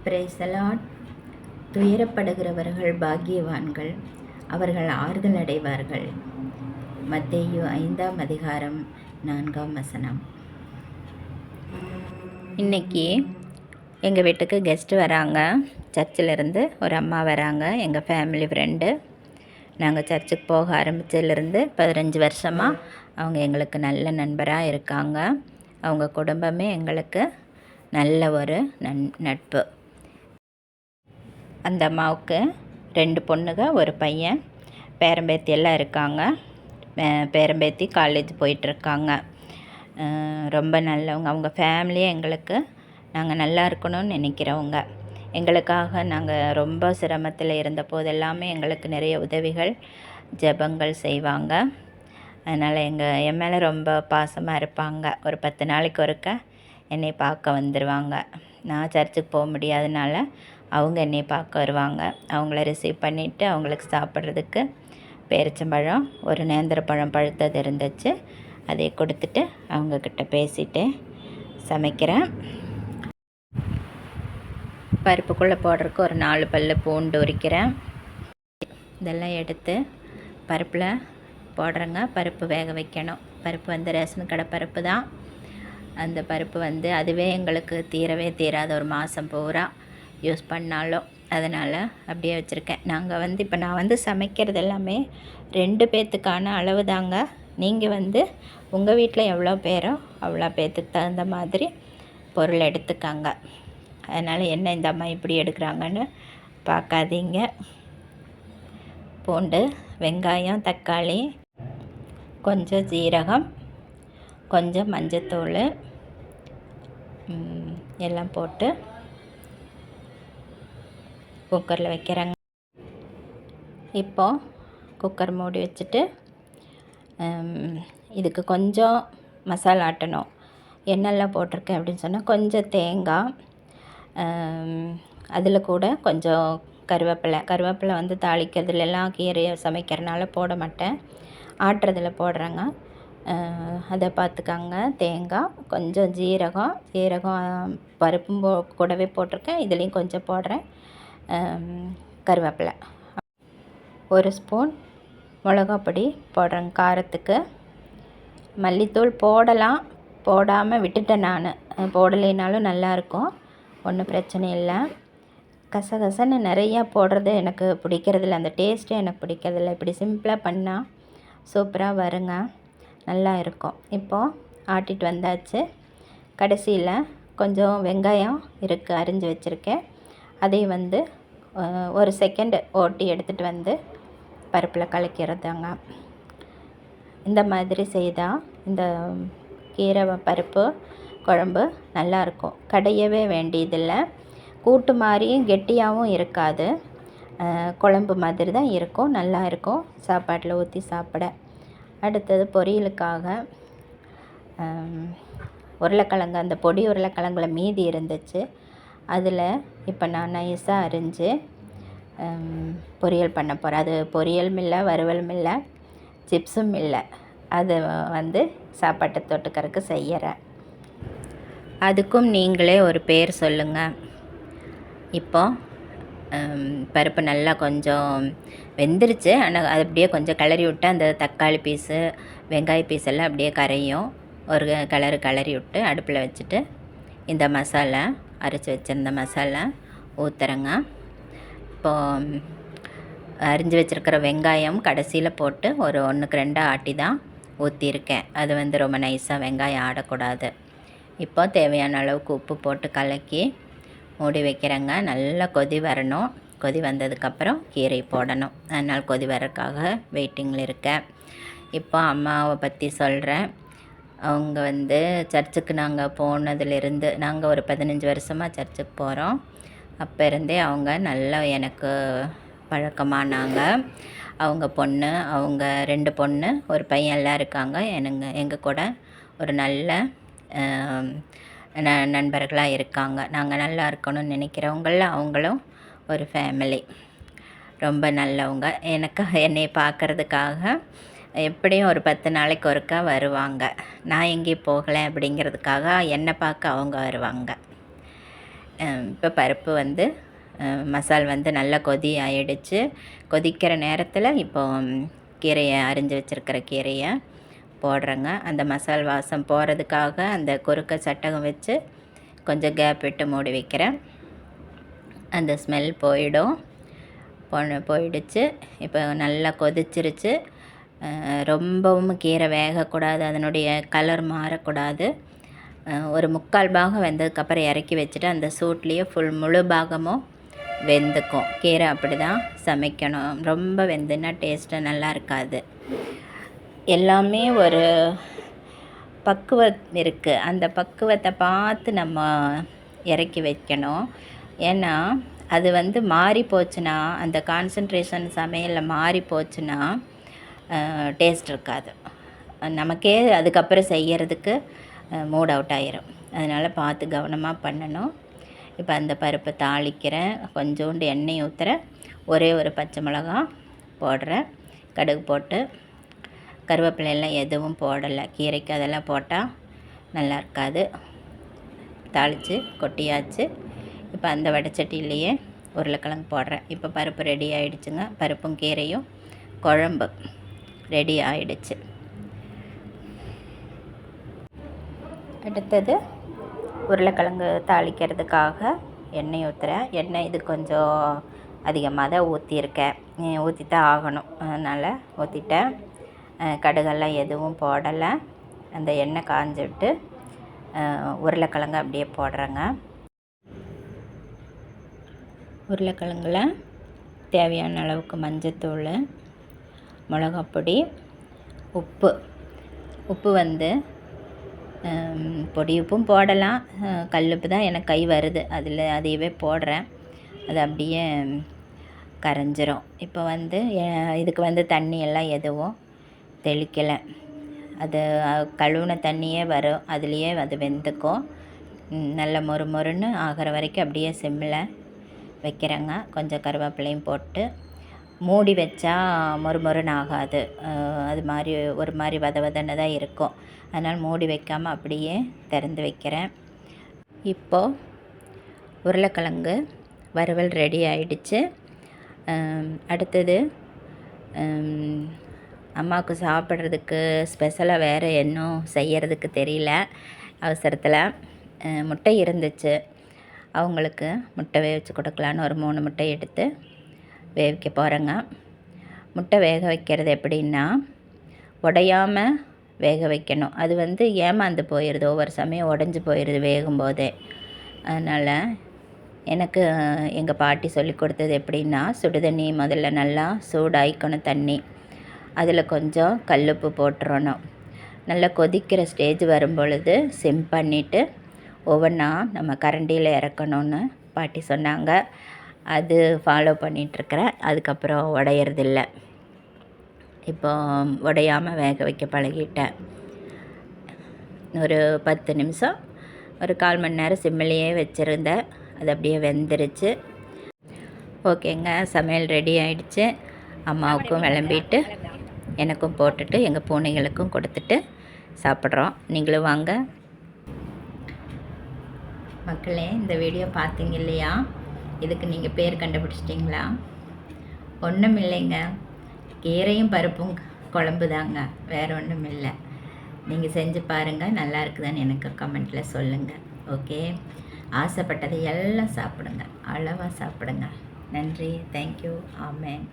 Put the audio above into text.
Praise the Lord. துயரப்படுகிறவர்கள் பாக்கியவான்கள், அவர்கள் ஆறுதல் அடைவார்கள். மத்தேயு 5ஆம் அதிகாரம் 4ஆம் வசனம். இன்றைக்கி எங்கள் வீட்டுக்கு கெஸ்ட்டு வராங்க. சர்ச்சிலிருந்து ஒரு அம்மா வராங்க, எங்கள் ஃபேமிலி ஃப்ரெண்டு. நாங்கள் சர்ச்சுக்கு போக ஆரம்பித்ததுலேருந்து 15 வருஷமாக அவங்க எங்களுக்கு நல்ல நண்பராக இருக்காங்க. அவங்க குடும்பமே எங்களுக்கு நல்ல ஒரு நட்பு. அந்த அம்மாவுக்கு 2 பொண்ணுங்க, ஒரு பையன். பேரம்பேத்தி எல்லாம் இருக்காங்க. பேரம்பேத்தி காலேஜ் போயிட்டுருக்காங்க. ரொம்ப நல்லவங்க. அவங்க ஃபேமிலியே எங்களுக்கு, நாங்கள் நல்லா இருக்கணும்னு நினைக்கிறவங்க. எங்களுக்காக நாங்கள் ரொம்ப சிரமத்தில் இருந்த போதெல்லாமே எங்களுக்கு நிறைய உதவிகள், ஜெபங்கள் செய்வாங்க. அதனால் என் மேலே ரொம்ப பாசமாக இருப்பாங்க. ஒரு 10 நாளைக்கு ஒருக்க என்னை பார்க்க வந்துடுவாங்க. நான் சர்ச்சுக்கு போக முடியாதனால அவங்க என்னை பார்க்க வருவாங்க. அவங்கள ரிசீவ் பண்ணிவிட்டு அவங்களுக்கு சாப்பிட்றதுக்கு பேரிச்சம்பழம், ஒரு நேந்திரப்பழம் பழுத்தது இருந்துச்சு, அதை கொடுத்துட்டு அவங்கக்கிட்ட பேசிட்டு சமைக்கிறேன். பருப்புக்குள்ளே போடுறதுக்கு ஒரு 4 பல் பூண்டு உரிக்கிறேன். இதெல்லாம் எடுத்து பருப்பில் போடுறேங்க. பருப்பு வேக வைக்கணும். பருப்பு ரேஷன் கடை பருப்பு தான். அந்த பருப்பு அதுவே எங்களுக்கு தீரவே தீராத, ஒரு மாதம் பூரா யூஸ் பண்ணாலும். அதனால் அப்படியே வச்சுருக்கேன். நாங்கள் இப்போ நான் சமைக்கிறது எல்லாமே 2 பேர்த்துக்கான அளவு தாங்க. நீங்கள் உங்கள் வீட்டில் எவ்வளோ பேரோ அவ்வளோ பேர்த்துக்கு தகுந்த மாதிரி பொருள் எடுத்துக்காங்க. அதனால் என்ன இந்த அம்மா இப்படி எடுக்கிறாங்கன்னு பார்க்காதீங்க. பூண்டு, வெங்காயம், தக்காளி, கொஞ்சம் ஜீரகம், கொஞ்சம் மஞ்சத்தூள் எல்லாம் போட்டு குக்கரில் வைக்கிறேங்க. இப்போது குக்கர் மூடி வச்சுட்டு இதுக்கு கொஞ்சம் மசாலா ஆட்டணும். என்னெல்லாம் போட்டிருக்கேன் அப்படின்னு சொன்னால், கொஞ்சம் தேங்காய், அதில் கூட கொஞ்சம் கருவேப்பிலை தாளிக்கிறதுலலாம் கீரையை சமைக்கிறனால போட மாட்டேன், ஆட்டுறதில் போடுறேங்க. அதை பார்த்துக்கங்க. தேங்காய், கொஞ்சம் ஜீரகம் பருப்பும் கூடவே போட்டிருக்கேன், இதுலேயும் கொஞ்சம் போடுறேன். கருவேப்பிலை, 1 ஸ்பூன் மிளகாப்பொடி போடுறேங்க காரத்துக்கு. மல்லித்தூள் போடலாம், போடாமல் விட்டுட்டேன் நான். போடலைனாலும் நல்லாயிருக்கும், ஒன்றும் பிரச்சனை இல்லை. கசகசன்னு நிறையா போடுறது எனக்கு பிடிக்கிறதில்ல, அந்த டேஸ்ட்டே எனக்கு பிடிக்கிறதில்ல. இப்படி சிம்பிளாக பண்ணால் சூப்பராக வருங்க, நல்லா இருக்கும். இப்போது ஆட்டிட்டு வந்தாச்சு. கடைசியில் கொஞ்சம் வெங்காயம் இருக்குது, அரிஞ்சு வச்சுருக்கேன். அதை 1 செகண்டு ஓட்டி எடுத்துகிட்டு பருப்பில் கலக்கிறதாங்க. இந்த மாதிரி செய்தால் இந்த கீரை பருப்பு குழம்பு நல்லாயிருக்கும். கடையவே வேண்டியதில்லை. கூட்டு மாதிரியும் கெட்டியாகவும் இருக்காது, குழம்பு மாதிரி தான் இருக்கும், நல்லா இருக்கும் சாப்பாட்டில் ஊற்றி சாப்பிட. அடுத்தது பொரியலுக்காக உருளைக்கிழங்கு, அந்த பொடி உருளைக்கிழங்குல மீதி இருந்துச்சு, அதில் இப்போ நான் நைஸாக அரிஞ்சு பொரியல் பண்ண போகிறேன். அது பொரியலும் இல்லை, வறுவலும் இல்லை, சிப்ஸும் இல்லை. அது சாப்பாட்டை தொட்டுக்கறக்கு செய்கிறேன். அதுக்கும் நீங்களே ஒரு பேர் சொல்லுங்கள். இப்போது பருப்பு நல்லா கொஞ்சம் வெந்துருச்சு, ஆனால் அது அப்படியே கொஞ்சம் கிளறி விட்டு அந்த தக்காளி பீஸு, வெங்காய பீஸ் எல்லாம் அப்படியே கரையும். ஒரு கிளறி விட்டு அடுப்பில் வச்சுட்டு இந்த மசாலா, அரைச்சி வச்சுருந்த மசாலா ஊற்றுறேங்க. இப்போது அரிஞ்சு வச்சுருக்கிற வெங்காயம் கடைசியில் போட்டு ஒரு 1க்கு 2 ஆட்டி தான் ஊற்றிருக்கேன். அது ரொம்ப நைஸாக வெங்காயம் ஆடக்கூடாது. இப்போ தேவையான அளவுக்கு உப்பு போட்டு கலக்கி மூடி வைக்கிறேங்க. நல்லா கொதி வரணும். கொதி வந்ததுக்கப்புறம் கீரை போடணும். அதனால் கொதி வரக்காக வெயிட்டிங்கில் இருக்கேன். இப்போ அம்மாவை பற்றி சொல்கிறேன். அவங்க சர்ச்சுக்கு நாங்கள் போனதுலேருந்து, நாங்கள் ஒரு 15 வருஷமாக சர்ச்சுக்கு போகிறோம். அப்போ இருந்தே அவங்க நல்லா எனக்கு பழக்கமானாங்க. அவங்க பொண்ணு, அவங்க 2 பொண்ணு, ஒரு பையன் எல்லாம் இருக்காங்க. எங்கள் கூட ஒரு நல்ல நண்பர்களாக இருக்காங்க. நாங்கள் நல்லா இருக்கணும்னு நினைக்கிறவங்கள அவங்களும் ஒரு ஃபேமிலி, ரொம்ப நல்லவங்க. என்னை பார்க்குறதுக்காக எப்படியும் ஒரு 10 நாளைக்கு ஒருக்கா வருவாங்க. நான் எங்கேயும் போகலை அப்படிங்கிறதுக்காக என்னை பார்க்க அவங்க வருவாங்க. இப்போ பருப்பு வந்து மசால் வந்து நல்லா கொதி ஆயிடுச்சு. கொதிக்கிற நேரத்தில் இப்போ கீரையை அரிஞ்சு வச்சுருக்கிற கீரையை போடுறேங்க. அந்த மசால் வாசம் போகிறதுக்காக அந்த குறுக்க சட்டகம் வச்சு கொஞ்சம் கேப் விட்டு மூடி வைக்கிறேன். அந்த ஸ்மெல் போயிடும். போயிடுச்சு. இப்போ நல்லா கொதிச்சிருச்சு. ரொம்பவும் கீரை வேகக்கூடாது, அதனுடைய கலர் மாறக்கூடாது. ஒரு 3/4 பாகம் வெந்ததுக்கப்புறம் இறக்கி வச்சுட்டு அந்த சூட்லேயே முழு பாகமும் வெந்துக்கும். கீரை அப்படி தான் சமைக்கணும். ரொம்ப வெந்துன்னா டேஸ்ட்டு நல்லா இருக்காது. எல்லாமே ஒரு பக்குவம் இருக்குது. அந்த பக்குவத்தை பார்த்து நம்ம இறக்கி வைக்கணும். ஏன்னா அது வந்து மாறி போச்சுன்னா, அந்த கான்சன்ட்ரேஷன் சமையலில் மாறி போச்சுன்னா டேஸ்ட் இருக்காது. நமக்கே அதுக்கப்புறம் செய்கிறதுக்கு மூட் அவுட் ஆயிரும். அதனால் பார்த்து கவனமாக பண்ணணும். இப்போ அந்த பருப்பை தாளிக்கிறேன். கொஞ்சோண்டு எண்ணெய் ஊற்றுறேன். ஒரே ஒரு பச்சை மிளகா போடுறேன். கடுகு போட்டு கருவேப்பிலையெல்லாம் எதுவும் போடலை. கீரைக்கு அதெல்லாம் போட்டால் நல்லா இருக்காது. தாளித்து கொட்டியாச்சு. இப்போ அந்த வடைச்சட்டிலேயே உருளைக்கிழங்கு போடுறேன். இப்போ பருப்பு ரெடி ஆகிடுச்சுங்க. பருப்பும் கீரையும் குழம்பு ரெடி ஆகிடுச்சு. அடுத்தது உருளைக்கிழங்கு தாளிக்கிறதுக்காக எண்ணெய் ஊற்றுறேன். எண்ணெய் இது கொஞ்சம் அதிகமாக தான் ஊற்றிருக்கேன். ஊற்றி தான் ஆகணும், அதனால் ஊற்றிட்டேன். கடுகெல்லாம் எதுவும் போடலை. அந்த எண்ணெய் காஞ்சி விட்டு உருளைக்கிழங்கு அப்படியே போடுறேங்க. உருளைக்கிழங்குல தேவையான அளவுக்கு மஞ்சத்தூள், மிளகாப்பொடி, உப்பு வந்து பொடி உப்பும் போடலாம். கல்லுப்பு தான் எனக்கு கை வருது, அதையவே போடுறேன். அது அப்படியே கரைஞ்சிரும். இப்போ வந்து இதுக்கு வந்து தண்ணியெல்லாம் எதுவும் தெளிக்கலை. அது கழுவுன தண்ணியே வரும், அதுலேயே அது வெந்துக்கும். நல்ல மொறுன்னு ஆகிற வரைக்கும் அப்படியே சிம்மில் வைக்கிறேங்க. கொஞ்சம் கருவேப்பிலையும் போட்டு மூடி வச்சா மொறுன்னு ஆகாது. அது மாதிரி ஒரு மாதிரி வதன்னு தான் இருக்கும். அதனால் மூடி வைக்காமல் அப்படியே திறந்து வைக்கிறேன். இப்போது உருளைக்கிழங்கு வறுவல் ரெடி ஆயிடுச்சு. அடுத்தது அம்மாவுக்கு சாப்பிட்றதுக்கு ஸ்பெஷலாக வேறு இன்னும் செய்கிறதுக்கு தெரியல. அவசரத்தில் முட்டை இருந்துச்சு. அவங்களுக்கு முட்டை வேக வச்சு கொடுக்கலான்னு ஒரு 3 முட்டை எடுத்து வேவிக்க போகிறேங்க. முட்டை வேக வைக்கிறது எப்படின்னா, உடையாமல் வேக வைக்கணும். அது வந்து ஏமாந்து போயிடுது, ஒவ்வொரு சமயம் உடஞ்சி போயிடுது வேகும்போதே. அதனால் எனக்கு எங்கள் பாட்டி சொல்லி கொடுத்தது எப்படின்னா, சுடுதண்ணி முதல்ல நல்லா சூடாயிக்கணும் தண்ணி. அதில் கொஞ்சம் கல்லுப்பு போட்டுறணும். நல்லா கொதிக்கிற ஸ்டேஜ் வரும் பொழுது சிம் பண்ணிவிட்டு ஒவ்வொன்றா நம்ம கரண்டியில் இறக்கணுன்னு பாட்டி சொன்னாங்க. அது ஃபாலோ பண்ணிகிட்ருக்கிறேன். அதுக்கப்புறம் உடையறதில்ல. இப்போ உடையாமல் வேக வைக்க பழகிட்டேன். ஒரு 10 நிமிஷம், ஒரு 1/4 மணி நேரம் சிம்மிலேயே வச்சுருந்தேன். அது அப்படியே வெந்துருச்சு. ஓகேங்க, சமையல் ரெடி ஆகிடுச்சு. அம்மாவுக்கும் விளம்பிட்டு எனக்கும் போட்டுட்டு எங்கள் பூனைகளுக்கும் கொடுத்துட்டு சாப்பிட்றோம். நீங்களும் வாங்க மக்களே. இந்த வீடியோ பார்த்தீங்க இல்லையா? இதுக்கு நீங்கள் பேர் கண்டுபிடிச்சிட்டிங்களா? ஒன்றும் இல்லைங்க, கீரையும் பருப்பும் குழம்பு தாங்க, வேறு ஒன்றும் இல்லை. நீங்கள் செஞ்சு பாருங்கள், நல்லா இருக்குதான்னு எனக்கு கமெண்ட்டில் சொல்லுங்கள். ஓகே, ஆசைப்பட்டதை எல்லாம் சாப்பிடுங்க, அளவாக சாப்பிடுங்க. நன்றி, தேங்க்யூ, ஆமேன்.